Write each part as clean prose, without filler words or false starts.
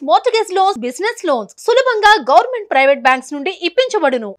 Mortgage loans, business loans సులభంగా government, private banks నుండి ఇప్పించబడును.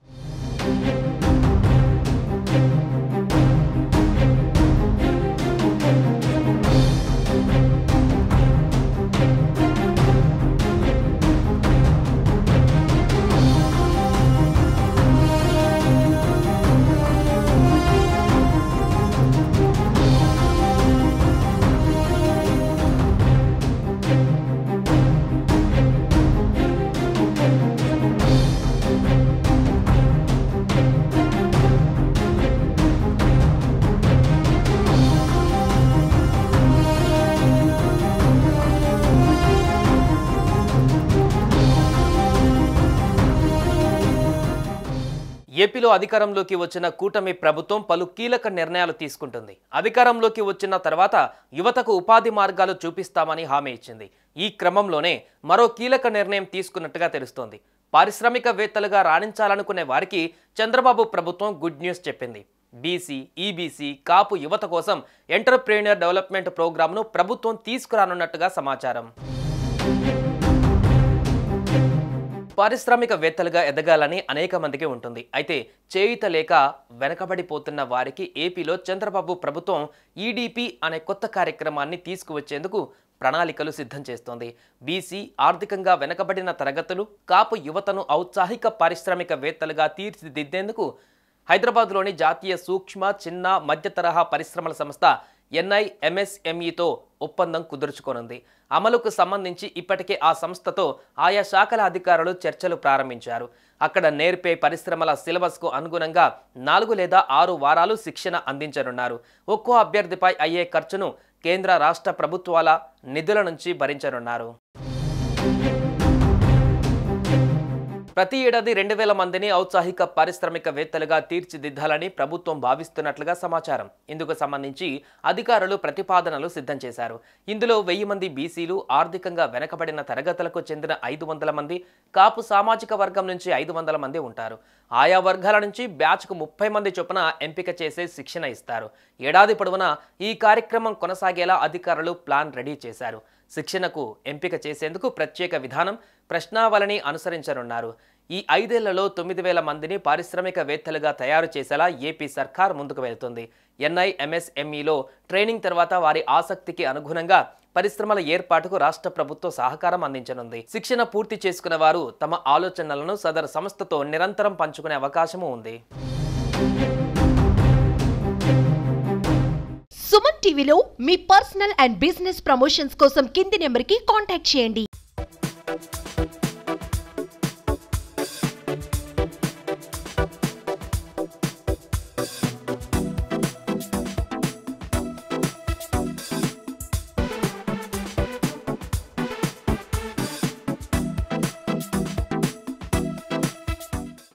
ఏపీలో అధికారంలోకి వచ్చిన కూటమి ప్రభుత్వం పలు కీలక నిర్ణయాలు తీసుకుంటుంది. అధికారంలోకి వచ్చిన తర్వాత యువతకు ఉపాధి మార్గాలు చూపిస్తామని హామీ ఇచ్చింది. ఈ క్రమంలోనే మరో కీలక నిర్ణయం తీసుకున్నట్టుగా తెలుస్తోంది. పారిశ్రామికవేత్తలుగా రాణించాలనుకునే వారికి చంద్రబాబు ప్రభుత్వం గుడ్ న్యూస్ చెప్పింది. బీసీ, ఈబీసీ, కాపు యువత కోసం ఎంటర్‌ప్రెన్యూర్ డెవలప్మెంట్ ప్రోగ్రామ్ను ప్రభుత్వం తీసుకురానున్నట్టుగా సమాచారం. పారిశ్రామికవేత్తలుగా ఎదగాలని అనేక మందికి ఉంటుంది. అయితే చేయూత లేక వెనకబడిపోతున్న వారికి ఏపీలో చంద్రబాబు ప్రభుత్వం ఈడీపీ అనే కొత్త కార్యక్రమాన్ని తీసుకువచ్చేందుకు ప్రణాళికలు సిద్ధం చేస్తోంది. బీసీ, ఆర్థికంగా వెనకబడిన తరగతులు, కాపు యువతను ఔత్సాహిక పారిశ్రామికవేత్తలుగా తీర్చిదిద్దేందుకు హైదరాబాద్లోని జాతీయ సూక్ష్మ, చిన్న, మధ్య తరహా పరిశ్రమల సంస్థ NIMSMEతో ఒప్పందం కుదుర్చుకోనుంది. అమలుకు సంబంధించి ఇప్పటికే ఆ సంస్థతో ఆయా శాఖల అధికారులు చర్చలు ప్రారంభించారు. అక్కడ నేర్పే పరిశ్రమల సిలబస్కు అనుగుణంగా 4 లేదా 6 వారాలు శిక్షణ అందించనున్నారు. ఒక్కో అభ్యర్థిపై అయ్యే ఖర్చును కేంద్ర, రాష్ట్ర ప్రభుత్వాల నిధుల నుంచి భరించనున్నారు. ప్రతి ఏడాది 2000 మందిని ఔత్సాహిక పారిశ్రామికవేత్తలుగా తీర్చిదిద్దాలని ప్రభుత్వం భావిస్తున్నట్లుగా సమాచారం. ఇందుకు సంబంధించి అధికారులు ప్రతిపాదనలు సిద్ధం చేశారు. ఇందులో 1000 మంది బీసీలు, ఆర్థికంగా వెనకబడిన తరగతులకు చెందిన 500 మంది, కాపు సామాజిక వర్గం నుంచి 500 మంది ఉంటారు. ఆయా వర్గాల నుంచి బ్యాచ్కు 30 మంది చొప్పున ఎంపిక చేసే శిక్షణ ఇస్తారు. ఏడాది పొడవునా ఈ కార్యక్రమం కొనసాగేలా అధికారులు ప్లాన్ రెడీ చేశారు. శిక్షణకు ఎంపిక చేసేందుకు ప్రత్యేక విధానం, ప్రశ్నావళిని అనుసరించనున్నారు. ఈ 5 ఏళ్లలో 9000 మందిని పారిశ్రామికవేత్తలుగా తయారు చేసేలా ఏపీ సర్కార్ ముందుకు వెళ్తుంది. NIMSMEలో ట్రైనింగ్ తర్వాత వారి ఆసక్తికి అనుగుణంగా పరిశ్రమల ఏర్పాటుకు రాష్ట్ర ప్రభుత్వం సహకారం అందించనుంది. శిక్షణ పూర్తి చేసుకున్న వారు తమ ఆలోచనలను సదరు సంస్థతో నిరంతరం పంచుకునే అవకాశము ఉంది. సుమన్ టీవీలో మీ పర్సనల్ అండ్ బిజినెస్ ప్రమోషన్స్ కోసం కింది నెంబర్కి కాంటాక్ట్ చేయండి.